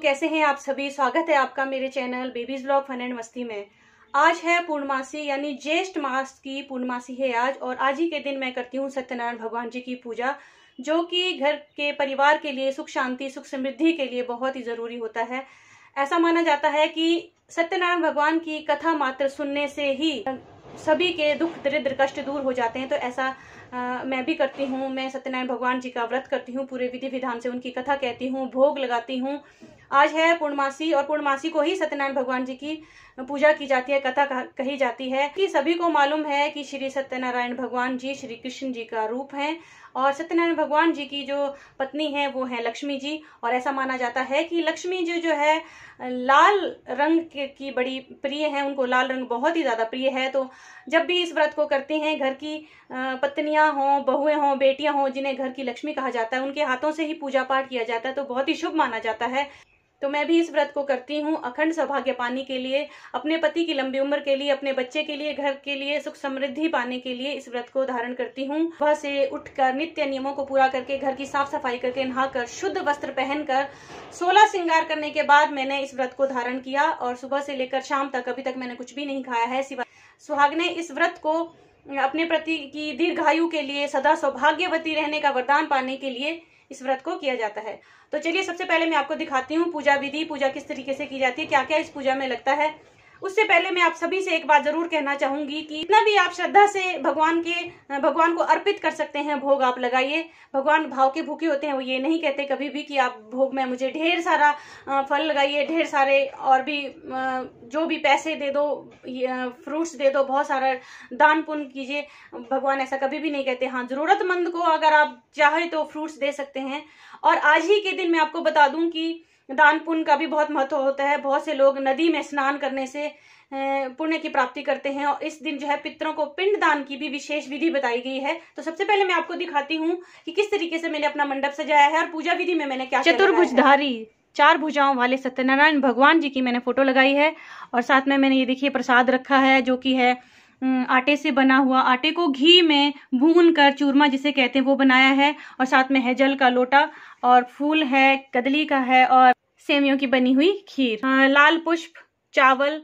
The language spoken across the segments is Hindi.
कैसे हैं आप सभी। स्वागत है आपका मेरे channel babies vlog fun and मस्ती में। आज है पूर्णमासी यानी ज्येष्ठ मास की पूर्णमासी है आज, और आज ही के दिन मैं करती हूँ सत्यनारायण भगवान जी की पूजा, जो कि घर के परिवार के लिए सुख शांति सुख समृद्धि के लिए बहुत ही जरूरी होता है। ऐसा माना जाता है कि सत्यनारायण भगवान की कथा मात्र सुनने से ही सभी के दुख दरिद्र कष्ट दूर हो जाते हैं। तो ऐसा मैं भी करती हूँ। मैं सत्यनारायण भगवान जी का व्रत करती हूँ, पूरे विधि विधान से उनकी कथा कहती हूँ, भोग लगाती हूँ। आज है पूर्णमासी और पूर्णमासी को ही सत्यनारायण भगवान जी की पूजा की जाती है, कथा कही जाती है। कि सभी को मालूम है कि श्री सत्यनारायण भगवान जी श्री कृष्ण जी का रूप हैं, और सत्यनारायण भगवान जी की जो पत्नी है वो है लक्ष्मी जी। और ऐसा माना जाता है कि लक्ष्मी जी जो है लाल रंग की बड़ी प्रिय है, उनको लाल रंग बहुत ही ज्यादा प्रिय है। तो जब भी इस व्रत को करते हैं, घर की पत्नियां हों, बहुएं हों, बेटियां हों, जिन्हें घर की लक्ष्मी कहा जाता है, उनके हाथों से ही पूजा पाठ किया जाता है, तो बहुत ही शुभ माना जाता है। तो मैं भी इस व्रत को करती हूँ अखंड सौभाग्य पाने के लिए, अपने पति की लंबी उम्र के लिए, अपने बच्चे के लिए, घर के लिए सुख समृद्धि पाने के लिए इस व्रत को धारण करती हूँ। सुबह से उठकर नित्य नियमों को पूरा करके, घर की साफ सफाई करके, नहाकर, शुद्ध वस्त्र पहनकर, 16 श्रृंगार करने के बाद मैंने इस व्रत को धारण किया। और सुबह से लेकर शाम तक अभी तक मैंने कुछ भी नहीं खाया है। सुहागने इस व्रत को अपने पति की दीर्घायु के लिए, सदा सौभाग्यवती रहने का वरदान पाने के लिए इस व्रत को किया जाता है। तो चलिए सबसे पहले मैं आपको दिखाती हूँ पूजा विधि, पूजा किस तरीके से की जाती है, क्या क्या इस पूजा में लगता है। उससे पहले मैं आप सभी से एक बात जरूर कहना चाहूंगी कि इतना भी आप श्रद्धा से भगवान को अर्पित कर सकते हैं, भोग आप लगाइए। भगवान भाव के भूखे होते हैं, वो ये नहीं कहते कभी भी कि आप भोग में मुझे ढेर सारा फल लगाइए, ढेर सारे और भी जो भी पैसे दे दो, फ्रूट्स दे दो, बहुत सारा दान पुण्य कीजिए। भगवान ऐसा कभी भी नहीं कहते। हाँ, जरूरतमंद को अगर आप चाहे तो फ्रूट्स दे सकते हैं। और आज ही के दिन मैं आपको बता दूं कि दान पुण्य का भी बहुत महत्व होता है। बहुत से लोग नदी में स्नान करने से पुण्य की प्राप्ति करते हैं, और इस दिन जो है पितरों को पिंड दान की भी विशेष विधि बताई गई है। तो सबसे पहले मैं आपको दिखाती हूँ कि किस तरीके से मैंने अपना मंडप सजाया है और पूजा विधि में मैंने क्या। चतुर्भुजधारी 4 भुजाओं वाले सत्यनारायण भगवान जी की मैंने फोटो लगाई है, और साथ में मैंने ये देखिए प्रसाद रखा है, जो कि है आटे से बना हुआ। आटे को घी में भून कर चूरमा जिसे कहते हैं वो बनाया है, और साथ में है जल का लोटा, और फूल है, कदली का है, और सेवियों की बनी हुई खीर। लाल पुष्प, चावल,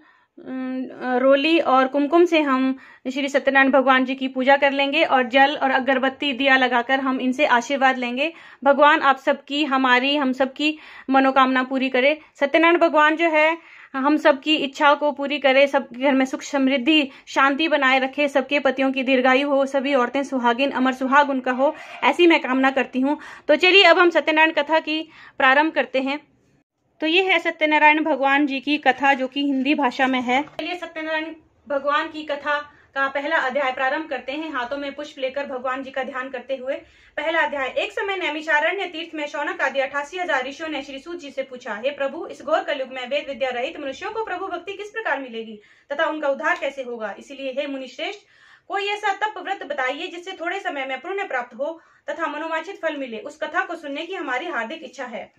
रोली और कुमकुम से हम श्री सत्यनारायण भगवान जी की पूजा कर लेंगे, और जल और अगरबत्ती दिया लगाकर हम इनसे आशीर्वाद लेंगे। भगवान आप सबकी, हमारी, हम सबकी मनोकामना पूरी करे। सत्यनारायण भगवान जो है हम सबकी इच्छा को पूरी करे, सब घर में सुख समृद्धि शांति बनाए रखे, सबके पतियों की दीर्घायु हो, सभी औरतें सुहागिन, अमर सुहाग उनका हो, ऐसी मैं कामना करती हूँ। तो चलिए अब हम सत्यनारायण कथा की प्रारंभ करते हैं। तो ये है सत्यनारायण भगवान जी की कथा, जो कि हिंदी भाषा में है। चलिए सत्यनारायण भगवान की कथा का पहला अध्याय प्रारंभ करते हैं, हाथों में पुष्प लेकर भगवान जी का ध्यान करते हुए। पहला अध्याय। एक समय नैमिषारण्य तीर्थ में शौनक आदि 88,000 ऋषियों ने श्री सूत जी से पूछा, हे प्रभु, इस घोर कलयुग में वेद विद्या रहित मनुष्यों को प्रभु भक्ति किस प्रकार मिलेगी तथा उनका उद्धार कैसे होगा। इसलिए हे मुनि श्रेष्ठ, कोई ऐसा तप व्रत बताइए जिससे थोड़े समय में पुण्य प्राप्त हो तथा मनोवांछित फल मिले। उस कथा को सुनने की हमारी हार्दिक इच्छा है।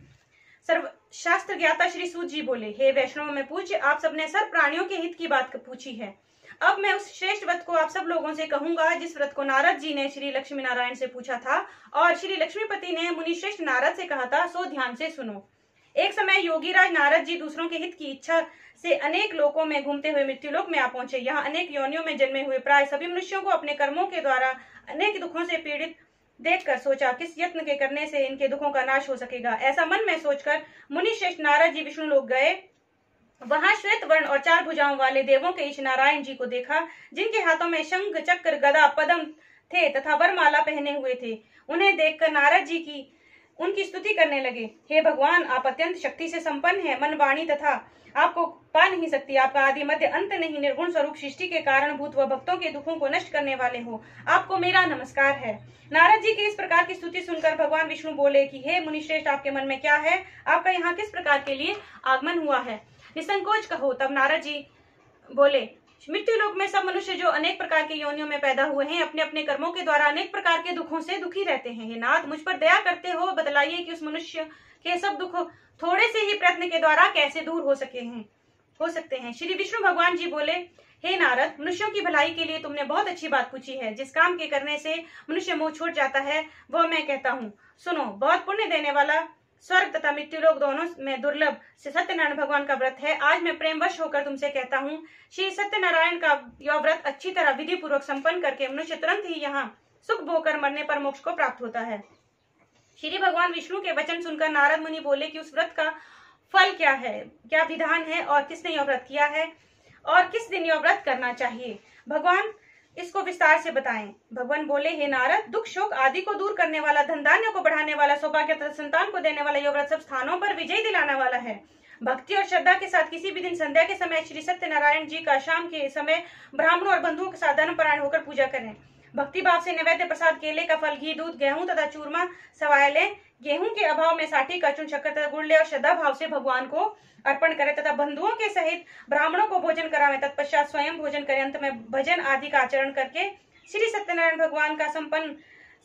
सर्व शास्त्र ज्ञाता श्री सूत जी बोले, हे वैष्णव में पूज्य, आप सबने सर्व प्राणियों के हित की बात पूछी है। अब मैं उस श्रेष्ठ व्रत को आप सब लोगों से कहूंगा जिस व्रत को नारद जी ने श्री लक्ष्मी नारायण से पूछा था, और श्री लक्ष्मीपति ने मुनि श्रेष्ठ नारद से कहा था, सो ध्यान से सुनो। एक समय योगीराज नारद जी दूसरों के हित की इच्छा से अनेक लोकों में घूमते हुए मृत्युलोक में आ पहुंचे। यहाँ अनेक योनियों में जन्मे हुए प्राय सभी मनुष्यों को अपने कर्मों के द्वारा अनेक दुखों से पीड़ित देखकर सोचा, किस यत्न के करने से इनके दुखों का नाश हो सकेगा। ऐसा मन में सोचकर मुनि श्रेष्ठ नारद जी विष्णु लोक गए। वहां श्वेत वर्ण और 4 भुजाओं वाले देवों के ईश नारायण जी को देखा, जिनके हाथों में शंख, चक्र, गदा, पद्म थे तथा वरमाला पहने हुए थे। उन्हें देखकर नारद जी की उनकी स्तुति करने लगे। हे भगवान, आप अत्यंत शक्ति से संपन्न हैं, मन वाणी तथा आपको पा नहीं सकती। आपका आदि मध्य अंत नहीं, निर्गुण स्वरूप सृष्टि के कारण भूत व भक्तों के दुखों को नष्ट करने वाले हो, आपको मेरा नमस्कार है। नारद जी की इस प्रकार की स्तुति सुनकर भगवान विष्णु बोले कि हे मुनिश्रेष्ठ, आपके मन में क्या है, आपका यहाँ किस प्रकार के लिए आगमन हुआ है, निसंकोच कहो। तब नारद जी बोले, मृत्यु लोक में सब मनुष्य जो अनेक प्रकार के योनियों में पैदा हुए हैं, अपने अपने कर्मों के द्वारा अनेक प्रकार के दुखों से दुखी रहते हैं। हे नाथ, मुझ पर दया करते हो, बतलाइए कि उस मनुष्य के सब दुख थोड़े से ही प्रयत्न के द्वारा कैसे दूर हो सकते हैं। श्री विष्णु भगवान जी बोले, हे नारद, मनुष्यों की भलाई के लिए तुमने बहुत अच्छी बात पूछी है। जिस काम के करने से मनुष्य मोह छोड़ जाता है वह मैं कहता हूँ। सुनो, बहुत पुण्य देने वाला स्वर्ग तथा मृत्युलोक दोनों में दुर्लभ से सत्यनारायण भगवान का व्रत है। आज मैं प्रेमवश होकर तुमसे कहता हूँ, श्री सत्यनारायण का यह व्रत अच्छी तरह विधि पूर्वक संपन्न करके मनुष्य तुरंत ही यहाँ सुख भोगकर मरने पर मोक्ष को प्राप्त होता है। श्री भगवान विष्णु के वचन सुनकर नारद मुनि बोले कि उस व्रत का फल क्या है, क्या विधान है और किसने यह व्रत किया है और किस दिन यह व्रत करना चाहिए, भगवान इसको विस्तार से बताएं। भगवान बोले, हे नारद, दुख शोक आदि को दूर करने वाला, धन धान्य को बढ़ाने वाला, सौभाग्य तथा संतान को देने वाला यह व्रत सब स्थानों पर विजय दिलाने वाला है। भक्ति और श्रद्धा के साथ किसी भी दिन संध्या के समय श्री सत्यनारायण जी का शाम के समय ब्राह्मणों और बंधुओं के साथ धर्मपरायण होकर पूजा करें। भक्ति भाव से नैवेद्य प्रसाद, केले का फल, घी, दूध, गेहूं तथा चूरमा सवाए लें। गेहूं के अभाव में साठी का चूर्ण, शक्कर तथा गुड़ ले और श्रद्धा भाव से भगवान को अर्पण करें तथा बंधुओं के सहित ब्राह्मणों को भोजन करावें। तत्पश्चात स्वयं भोजन करें। अंत में भजन आदि का आचरण करके श्री सत्यनारायण भगवान का संपन्न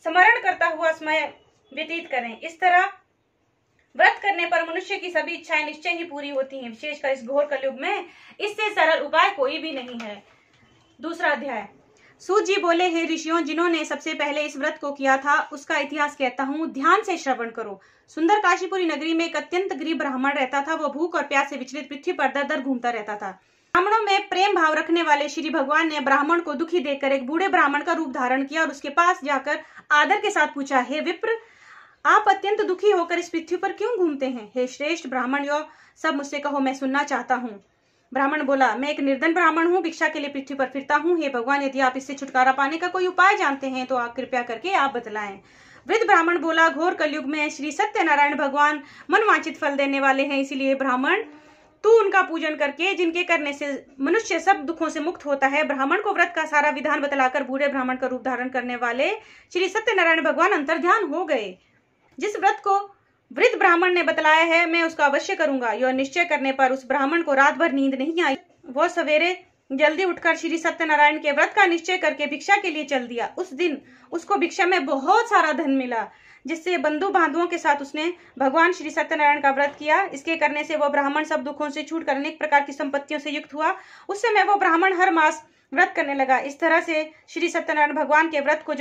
स्मरण करता हुआ समय व्यतीत करें। इस तरह व्रत करने पर मनुष्य की सभी इच्छाएं निश्चय ही पूरी होती हैं, विशेषकर इस घोर कलयुग में इससे सरल उपाय कोई भी नहीं है। दूसरा अध्याय। सूत जी बोले, हे ऋषियों, जिन्होंने सबसे पहले इस व्रत को किया था उसका इतिहास कहता हूँ, ध्यान से श्रवण करो। सुंदर काशीपुरी नगरी में एक अत्यंत गरीब ब्राह्मण रहता था। वो भूख और प्यास से विचलित पृथ्वी पर दर दर घूमता रहता था। ब्राह्मणों में प्रेम भाव रखने वाले श्री भगवान ने ब्राह्मण को दुखी देखकर एक बूढ़े ब्राह्मण का रूप धारण किया और उसके पास जाकर आदर के साथ पूछा, हे विप्र, आप अत्यंत दुखी होकर इस पृथ्वी पर क्यों घूमते हैं? हे श्रेष्ठ ब्राह्मण, यो सब मुझसे कहो, मैं सुनना चाहता हूँ। ब्राह्मण बोला, मैं एक निर्धन ब्राह्मण हूँ, भिक्षा के लिए पृथ्वी पर फिरता हूँ। हे भगवान, यदि आप इससे छुटकारा पाने का कोई उपाय जानते हैं तो आप कृपया करके आप बतलाएं। वृद्ध ब्राह्मण बोला, घोर कलयुग में श्री सत्यनारायण भगवान मनवांछित फल देने वाले हैं, इसलिए ब्राह्मण तू उनका पूजन करके, जिनके करने से मनुष्य सब दुखों से मुक्त होता है। ब्राह्मण को व्रत का सारा विधान बतलाकर बूढ़े ब्राह्मण का रूप धारण करने वाले श्री सत्यनारायण भगवान अंतर्ध्यान हो गए। जिस व्रत को वृद्ध ब्राह्मण ने बतलाया है मैं उसका अवश्य करूंगा। यह निश्चय करने पर उस ब्राह्मण को रात भर नींद नहीं आई। वह सवेरे जल्दी उठकर श्री सत्यनारायण के व्रत का निश्चय करके भिक्षा के लिए चल दिया। उस दिन उसको भिक्षा में बहुत सारा धन मिला, जिससे बंधु बांधुओं के साथ उसने भगवान श्री सत्यनारायण का व्रत किया। इसके करने से वह ब्राह्मण सब दुखों से छूट कर अनेक प्रकार की संपत्तियों से युक्त हुआ। उस समय वह ब्राह्मण हर मास व्रत करने लगा। इस तरह से श्री सत्यनारायण भगवान के व्रत को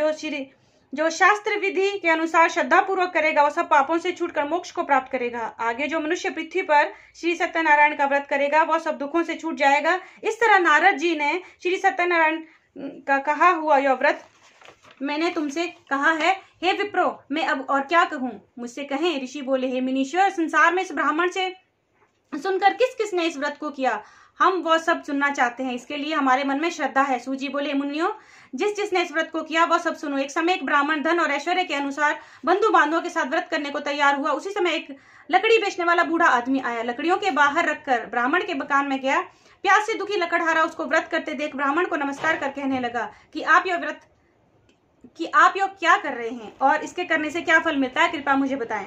जो शास्त्र विधि के अनुसार श्रद्धा पूर्वक करेगा वह सब पापों से छूटकर मोक्ष को प्राप्त करेगा। आगे जो मनुष्य पृथ्वी पर श्री सत्यनारायण का व्रत करेगा वह सब दुखों से छूट जाएगा। इस तरह नारद जी ने श्री सत्यनारायण का कहा हुआ यह व्रत मैंने तुमसे कहा है। हे विप्रो, मैं अब और क्या कहूँ, मुझसे कहें। ऋषि बोले, हे मुनीश्वर, संसार में इस ब्राह्मण से सुनकर किस किस ने इस व्रत को किया, हम वह सब सुनना चाहते हैं, इसके लिए हमारे मन में श्रद्धा है। सूत जी बोले, मुनियों, जिस जिसने इस व्रत को किया वह सब सुनो। एक समय एक ब्राह्मण धन और ऐश्वर्य के अनुसार बंधु बांधवों के साथ व्रत करने को तैयार हुआ। उसी समय एक लकड़ी बेचने वाला बूढ़ा आदमी आया, लकड़ियों के बाहर रखकर ब्राह्मण के मकान में गया। प्यास से दुखी लकड़हारा उसको व्रत करते देख ब्राह्मण को नमस्कार कर कहने लगा कि आप यह क्या कर रहे हैं और इसके करने से क्या फल मिलता है, कृपया मुझे बताएं।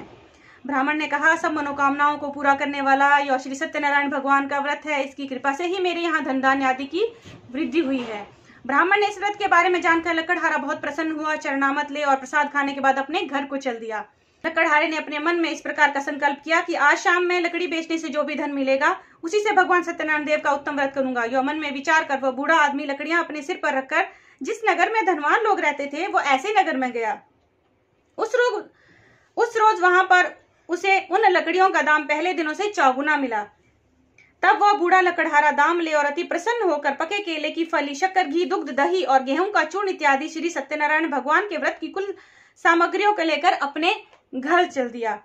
ब्राह्मण ने कहा, सब मनोकामनाओं को पूरा करने वाला यह श्री सत्यनारायण भगवान का व्रत है। इसकी कृपा से ही मेरे यहाँ धन धान्य आदि की वृद्धि हुई है। ब्राह्मण ने इस व्रत के बारे में जानकर लकड़हारा बहुत प्रसन्न हुआ। चरणामत ले और प्रसाद खाने के बाद अपने घर को चल दिया। लकड़हारे ने अपने मन में इस प्रकार का संकल्प किया कि आज शाम में लकड़ी बेचने से जो भी धन मिलेगा उसी से भगवान सत्यनारायण देव का उत्तम व्रत करूंगा। यह मन में विचार कर वह बूढ़ा आदमी लकड़ियां अपने सिर पर रखकर जिस नगर में धनवान लोग रहते थे वो ऐसे नगर में गया। उस रोज वहां पर उसे उन लकड़ियों का दाम पहले दिनों से 4 गुना मिला। तब वह बूढ़ा लकड़हारा दाम ले और अति प्रसन्न होकर पके केले की फली, शक्कर, घी, दुग्ध, दही और गेहूं का चूर्ण इत्यादि श्री सत्यनारायण भगवान के व्रत की कुल सामग्रियों को लेकर अपने घर चल दिया।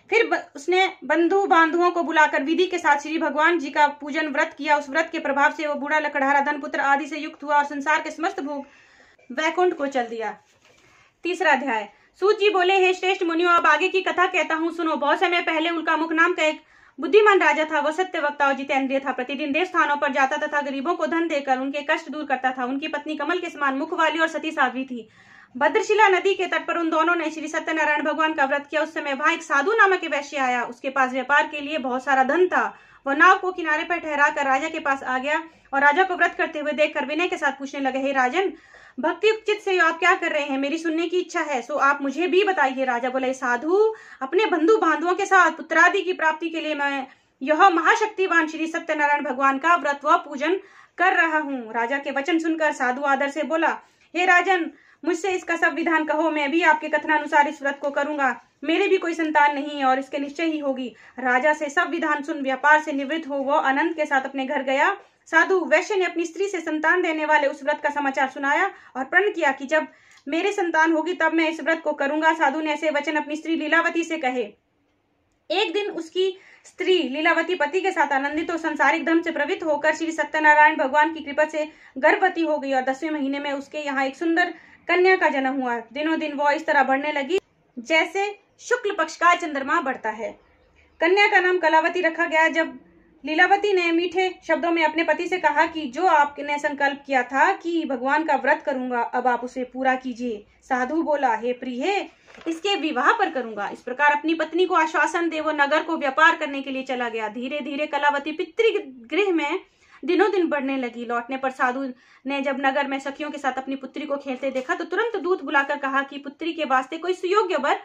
फिर उसने बंधु बांधुओं को बुलाकर विधि के साथ श्री भगवान जी का पूजन व्रत किया। उस व्रत के प्रभाव से वह बूढ़ा लकड़हारा धन पुत्र आदि से युक्त हुआ और संसार के समस्त भोग वैकुंठ को चल दिया। तीसरा अध्याय। सूत जी बोले, हे श्रेष्ठ मुनियों, अब आगे की कथा कहता हूँ, सुनो। बहुत समय पहले उनका मुख नाम का एक बुद्धिमान राजा था। वह सत्य वक्ता और जितेंद्रिय था। प्रतिदिन देव स्थानों पर जाता तथा गरीबों को धन देकर उनके कष्ट दूर करता था। उनकी पत्नी कमल के समान मुख वाली और सती साध्वी थी। भद्रशिला नदी के तट पर उन दोनों ने श्री सत्यनारायण भगवान का व्रत किया। उस समय वहां एक साधु नामक वैश्य आया। उसके पास व्यापार के लिए बहुत सारा धन था। वह नाव को किनारे पर ठहरा कर राजा के पास आ गया और राजा को व्रत करते हुए देखकर विनय के साथ पूछने लगे, हे राजन, भक्ति चित्त से आप क्या कर रहे हैं? मेरी सुनने की इच्छा है, सो आप मुझे भी बताइए। राजा बोले, साधु, अपने बंधु बांधवों के साथ पुत्रादि की प्राप्ति के लिए मैं यह महाशक्तिवान श्री सत्यनारायण भगवान का व्रत व पूजन कर रहा हूँ। राजा के वचन सुनकर साधु आदर से बोला, हे राजन, मुझसे इसका सब विधान कहो, मैं भी आपके कथनानुसार इस व्रत को करूंगा। मेरे भी कोई संतान नहीं है और इसके निश्चय ही होगी। राजा से सब विधान सुन व्यापार से निवृत्त हो वह आनंद के साथ अपने घर गया। साधु वैश्य ने अपनी स्त्री से संतान देने वाले उस व्रत का समाचार सुनाया और प्रण किया कि जब मेरे संतान होगी तब मैं इस व्रत को करूंगा। साधु ने ऐसे वचन अपनी स्त्री लीलावती से कहे। एक दिन उसकी स्त्री लीलावती पति के साथ आनंदित और संसारिक धर्म से प्रवृत्त होकर श्री सत्यनारायण भगवान की कृपा से गर्भवती हो गई और 10वें महीने में उसके यहाँ एक सुंदर कन्या का जन्म हुआ। दिनों दिन वह इस तरह बढ़ने लगी जैसे शुक्ल पक्ष का चंद्रमा बढ़ता है। कन्या का नाम कलावती रखा गया। जब लीलावती ने मीठे शब्दों में अपने पति से कहा कि जो आपने संकल्प किया था कि भगवान का व्रत करूंगा, अब आप उसे पूरा कीजिए। साधु बोला, हे प्रिय, इसके विवाह पर करूंगा। इस प्रकार अपनी पत्नी को आश्वासन दे वो नगर को व्यापार करने के लिए चला गया। धीरे धीरे कलावती पितृगृह में दिनों दिन बढ़ने लगी। लौटने पर साधु ने जब नगर में सखियों के साथ अपनी पुत्री को खेलते देखा तो तुरंत दूत बुलाकर कहा कि पुत्री के वास्ते कोई सुयोग्य वर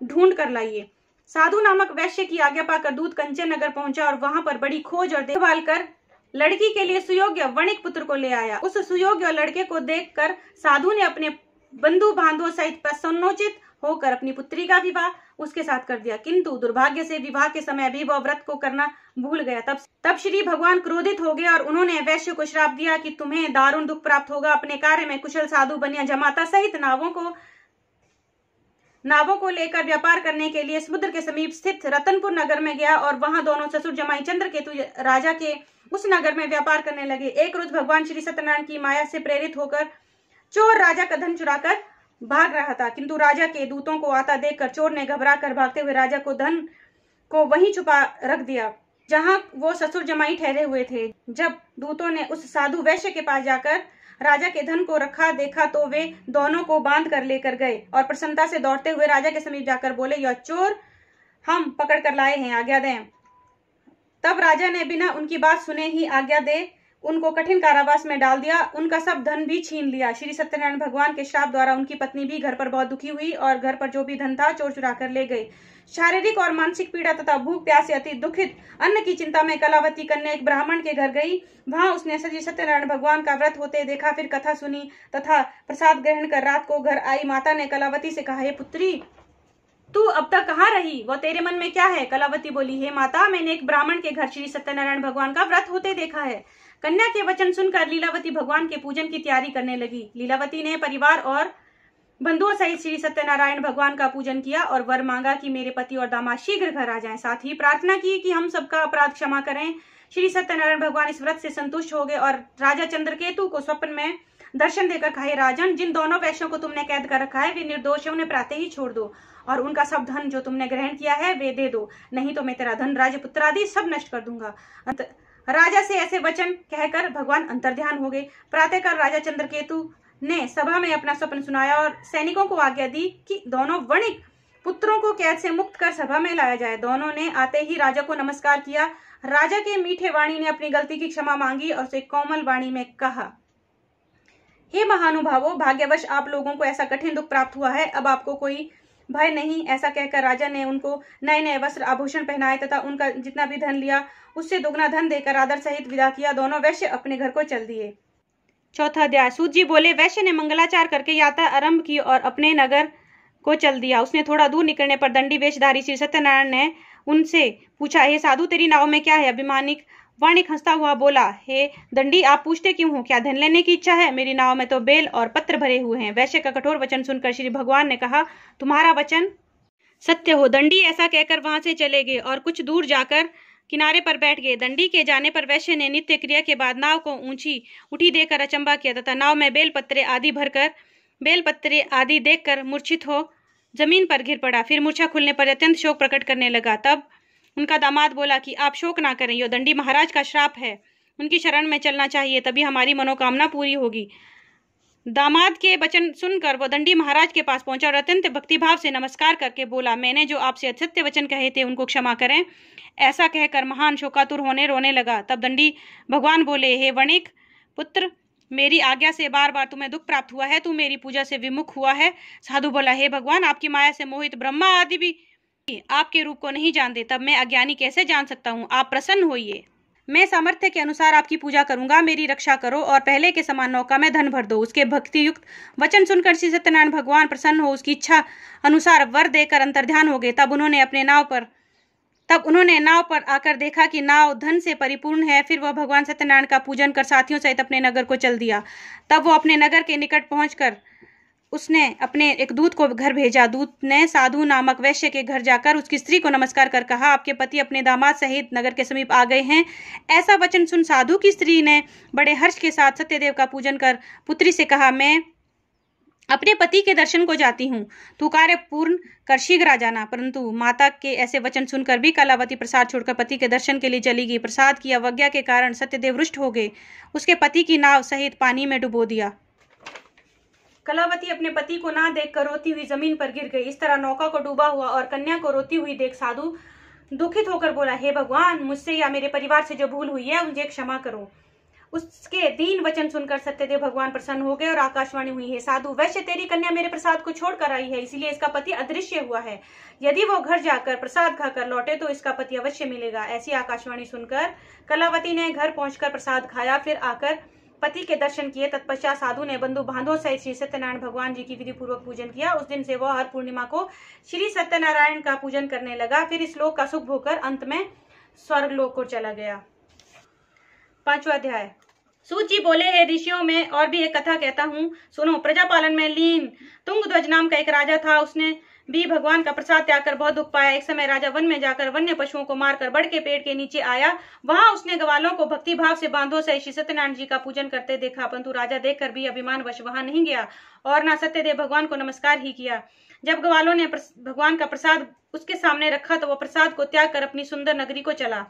ढूंढ कर लाइए। साधु नामक वैश्य की आज्ञा पाकर दूत कंचन नगर पहुंचा और वहां पर बड़ी खोज और देखभाल कर लड़की के लिए सुयोग्य वणिक पुत्र को ले आया। उस सुयोग्य लड़के को देखकर साधु ने अपने बंधु बांधवों सहित प्रसन्नोचित होकर अपनी पुत्री का विवाह उसके साथ कर दिया। किंतु दुर्भाग्य से विवाह के समय भी वह व्रत को करना भूल गया। तब श्री भगवान क्रोधित हो गए और उन्होंने वैश्य को श्राप दिया कि तुम्हें दारुण दुख प्राप्त होगा। अपने कार्य में कुशल साधु बनिया जमाता सहित नावों को लेकर व्यापार करने के लिए समुद्र के समीप स्थित रतनपुर नगर में गया और वहां दोनों ससुर जमाई चंद्रकेतु राजा के उस नगर में व्यापार करने लगे। एक रोज भगवान श्री सत्यनारायण की माया से प्रेरित होकर चोर राजा का धन चुराकर भाग रहा था, किंतु राजा के दूतों को आता देखकर चोर ने घबरा कर भागते हुए राजा को धन को वहीं छुपा रख दिया जहां वो ससुर जमाई ठहरे हुए थे। जब दूतों ने उस साधु वैश्य के पास जाकर राजा के धन को रखा देखा तो वे दोनों को बांध कर लेकर गए और प्रसन्नता से दौड़ते हुए राजा के समीप जाकर बोले, यह चोर हम पकड़ कर लाए हैं, आज्ञा दें। तब राजा ने बिना उनकी बात सुने ही आज्ञा दे उनको कठिन कारावास में डाल दिया। उनका सब धन भी छीन लिया। श्री सत्यनारायण भगवान के श्राप द्वारा उनकी पत्नी भी घर पर बहुत दुखी हुई और घर पर जो भी धन था चोर चुरा कर ले गए। शारीरिक और मानसिक पीड़ा तथा भूख प्यास से अति दुखित अन्न की चिंता में कलावती कन्या एक ब्राह्मण के घर गई। वहां उसने श्री सत्यनारायण भगवान का व्रत होते देखा, फिर कथा सुनी तथा प्रसाद ग्रहण कर रात को घर आई। माता ने कलावती से कहा, हे पुत्री, तू अब तक कहाँ रही? वो तेरे मन में क्या है? कलावती बोली, हे माता, मैंने एक ब्राह्मण के घर श्री सत्यनारायण भगवान का व्रत होते देखा है। कन्या के वचन सुनकर लीलावती भगवान के पूजन की तैयारी करने लगी। लीलावती ने परिवार और बंधुओं सहित श्री सत्यनारायण भगवान का पूजन किया और वर मांगा कि मेरे पति और दामाद शीघ्र घर आ जाएं। साथ ही प्रार्थना की कि हम सबका अपराध क्षमा करें। श्री सत्यनारायण भगवान इस व्रत से संतुष्ट हो गए और राजा चंद्रकेतु को स्वप्न में दर्शन देकर कहे, राजन, जिन दोनों वैश्यों को तुमने कैद कर रखा है वे निर्दोष है, उन्हें प्रातः ही छोड़ दो और उनका सब धन जो तुमने ग्रहण किया है वे दे दो, नहीं तो मैं तेरा धन राजपुत्र आदि सब नष्ट कर दूंगा। राजा से ऐसे वचन कहकर भगवान अंतर्ध्यान हो गए। प्रातःकाल राजा चंद्रकेतु ने सभा में अपना स्वप्न सुनाया और सैनिकों को आज्ञा दी कि दोनों वणिक पुत्रों को कैद से मुक्त कर सभा में लाया जाए। दोनों ने आते ही राजा को नमस्कार किया। राजा के मीठे वाणी ने अपनी गलती की क्षमा मांगी और उसे कोमल वाणी में कहा, हे महानुभावों, भाग्यवश आप लोगों को ऐसा कठिन दुख प्राप्त हुआ है, अब आपको कोई भय नहीं। ऐसा कहकर राजा ने उनको नए नए वस्त्र आभूषण पहनाए तथा उनका जितना भी धन लिया उससे दुगना धन देकर आदर सहित विदा किया। दोनों वैश्य अपने घर को चल दिए। चौथा अध्याय। सूत जी बोले, वैश्य ने मंगलाचार करके यात्रा आरंभ की और अपने नगर को चल दिया। उसने थोड़ा दूर निकलने पर दंडी वेशधारी श्री सत्यनारायण ने उनसे पूछा, हे साधु, तेरी नाव में क्या है? अभिमानिक वाणिक हंसता हुआ बोला, हे दंडी, आप पूछते क्यों हो? क्या धन लेने की इच्छा है? मेरी नाव में तो बेल और पत्र भरे हुए हैं। वैश्य का कठोर वचन सुनकर श्री भगवान ने कहा, तुम्हारा वचन सत्य हो। दंडी ऐसा कहकर वहां से चले गए और कुछ दूर जाकर किनारे पर बैठ गए। दंडी के जाने पर वैश्य ने नित्य क्रिया के बाद नाव को ऊंची उठी देकर अचंबा किया तथा नाव में बेलपत्रे आदि देखकर मूर्छित हो जमीन पर गिर पड़ा। फिर मूर्छा खुलने पर अत्यंत शोक प्रकट करने लगा। तब उनका दामाद बोला कि आप शोक ना करें, यो दंडी महाराज का श्राप है, उनकी शरण में चलना चाहिए, तभी हमारी मनोकामना पूरी होगी। दामाद के वचन सुनकर वो दंडी महाराज के पास पहुंचा और अत्यंत भक्तिभाव से नमस्कार करके बोला, मैंने जो आपसे असत्य वचन कहे थे उनको क्षमा करें। ऐसा कहकर महान शोकातुर होने रोने लगा। तब दंडी भगवान बोले, हे वणिक पुत्र, मेरी आज्ञा से बार बार तुम्हें दुख प्राप्त हुआ है, तू मेरी पूजा से विमुख हुआ है। साधु बोला, हे भगवान, आपकी माया से मोहित ब्रह्मा आदि भी आपके रूप को नहीं जानते, तब मैं अज्ञानी कैसे जान सकता हूँ? आप प्रसन्न होइए। मैं सामर्थ्य के अनुसार आपकी पूजा करूंगा, मेरी रक्षा करो और पहले के समान नौका में धन भर दो। उसके भक्ति युक्त वचन सुनकर श्री सत्यनारायण भगवान प्रसन्न हो उसकी इच्छा अनुसार वर देकर अंतर्ध्यान हो गए। तब उन्होंने नाव पर आकर देखा कि नाव धन से परिपूर्ण है। फिर वह भगवान सत्यनारायण का पूजन कर साथियों सहित अपने नगर को चल दिया। तब वो अपने नगर के निकट पहुंचकर उसने अपने एक दूत को घर भेजा। दूत ने साधु नामक वैश्य के घर जाकर उसकी स्त्री को नमस्कार कर कहा, आपके पति अपने दामाद सहित नगर के समीप आ गए हैं। ऐसा वचन सुन साधु की स्त्री ने बड़े हर्ष के साथ सत्यदेव का पूजन कर पुत्री से कहा, मैं अपने पति के दर्शन को जाती हूँ, तू कार्य पूर्ण कर शीघ्र आ जाना। परंतु माता के ऐसे वचन सुनकर भी कलावती प्रसाद छोड़कर पति के दर्शन के लिए चली गई। प्रसाद की अवज्ञा के कारण सत्यदेव रुष्ट हो गए, उसके पति की नाव सहित पानी में डुबो दिया। कलावती अपने पति को ना देखकर रोती हुई जमीन पर गिर गई। इस तरह नौका को डूबा हुआ और कन्या को रोती हुई देख साधु दुखित होकर बोला, हे भगवान, मुझसे या मेरे परिवार से जो भूल हुई है मुझे क्षमा करो। उसके दीन वचन सुनकर सत्यदेव भगवान प्रसन्न हो गए और आकाशवाणी हुई, है साधु, वैश्य तेरी कन्या मेरे प्रसाद को छोड़कर आई है, इसलिए इसका पति अदृश्य हुआ है। यदि वो घर जाकर प्रसाद खाकर लौटे तो इसका पति अवश्य मिलेगा। ऐसी आकाशवाणी सुनकर कलावती ने घर पहुंचकर प्रसाद खाया, फिर आकर पति के दर्शन किए। तत्पश्चात साधु ने बंधु बांधवों सहित श्री सत्यनारायण भगवान जी की विधि पूर्वक पूजन किया। उस दिन से वह हर पूर्णिमा को श्री सत्यनारायण का पूजन करने लगा। फिर इस लोक का सुख भोगकर अंत में स्वर्ग लोक को चला गया। 5वां अध्याय। सूत जी बोले, हे ऋषियों, में और भी एक कथा कहता हूँ, सुनो। प्रजापालन में लीन तुंगध्वज नाम का एक राजा था। उसने भी भगवान का प्रसाद त्याग कर बहुत दुख पाया। एक समय राजा वन में जाकर वन्य पशुओं को मारकर बड़ के पेड़ के नीचे आया। वहां उसने ग्वालों को भक्ति भाव से बांधों से श्री सत्यनारायण जी का पूजन करते देखा, परंतु राजा देखकर भी अभिमानवश वहां नहीं गया और ना सत्यदेव भगवान को नमस्कार ही किया। जब ग्वालों ने भगवान का प्रसाद उसके सामने रखा तो वह प्रसाद को त्याग कर अपनी सुंदर नगरी को चला।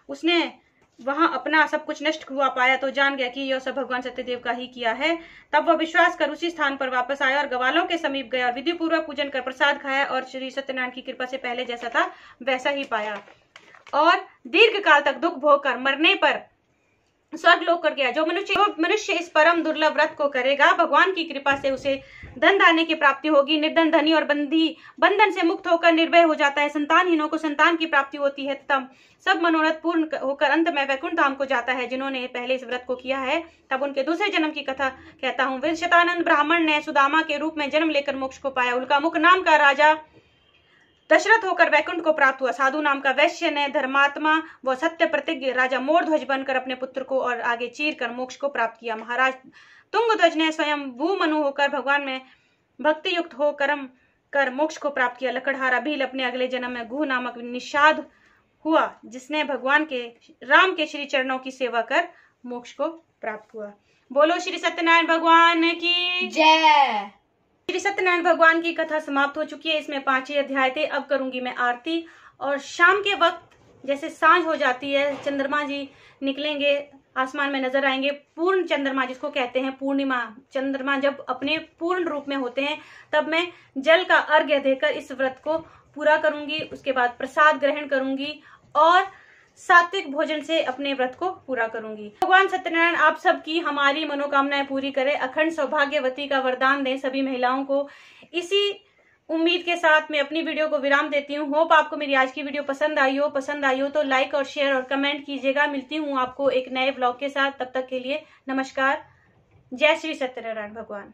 उसने वहां अपना सब कुछ नष्ट हुआ पाया तो जान गया कि यह सब भगवान सत्यदेव का ही किया है। तब वह विश्वास कर उसी स्थान पर वापस आया और ग्वालों के समीप गया और विधि पूर्वक पूजन कर प्रसाद खाया और श्री सत्यनारायण की कृपा से पहले जैसा था वैसा ही पाया और दीर्घ काल तक दुख भोग कर मरने पर स्वर्ग लोक कर गया। जो मनुष्य इस परम दुर्लभ व्रत को करेगा, भगवान की कृपा से उसे धन धान्य की प्राप्ति होगी। निर्धन धनी और बंधन से मुक्त होकर निर्भय हो जाता है। संतानहीनों को संतान की प्राप्ति होती है। तब सब मनोरथ पूर्ण होकर अंत में वैकुंठ धाम को जाता है। जिन्होंने पहले इस व्रत को किया है, तब उनके दूसरे जन्म की कथा कहता हूँ। विशतानंद ब्राह्मण ने सुदामा के रूप में जन्म लेकर मोक्ष को पाया। उल्का मुख नाम का राजा दशरथ होकर वैकुंठ को प्राप्त हुआ। साधु नाम का वैश्य ने धर्मात्मा व सत्य प्रतिज्ञ राजा मोरध्वज बनकर अपने पुत्र को और आगे चीर कर मोक्ष को प्राप्त किया। महाराज तुंगध्वज ने स्वयं भूमनु होकर भगवान में भक्ति युक्त हो कर्म कर मोक्ष को प्राप्त किया। लकड़हारा भील अपने अगले जन्म में गुह नामक निषाद हुआ, जिसने भगवान के राम के श्री चरणों की सेवा कर मोक्ष को प्राप्त हुआ। बोलो श्री सत्यनारायण भगवान की जय। श्री सत्यनारायण भगवान की कथा समाप्त हो चुकी है। इसमें 5 ही अध्याय थे। अब करूंगी मैं आरती। और शाम के वक्त जैसे सांझ हो जाती है, चंद्रमा जी निकलेंगे, आसमान में नजर आएंगे। पूर्ण चंद्रमा जिसको कहते हैं पूर्णिमा चंद्रमा, जब अपने पूर्ण रूप में होते हैं, तब मैं जल का अर्घ्य देकर इस व्रत को पूरा करूंगी। उसके बाद प्रसाद ग्रहण करूंगी और सात्विक भोजन से अपने व्रत को पूरा करूंगी। भगवान सत्यनारायण आप सबकी हमारी मनोकामनाएं पूरी करे, अखंड सौभाग्यवती का वरदान दें सभी महिलाओं को। इसी उम्मीद के साथ मैं अपनी वीडियो को विराम देती हूँ। होप आपको मेरी आज की वीडियो पसंद आई हो तो लाइक और शेयर और कमेंट कीजिएगा। मिलती हूँ आपको एक नए ब्लॉग के साथ। तब तक के लिए नमस्कार। जय श्री सत्यनारायण भगवान।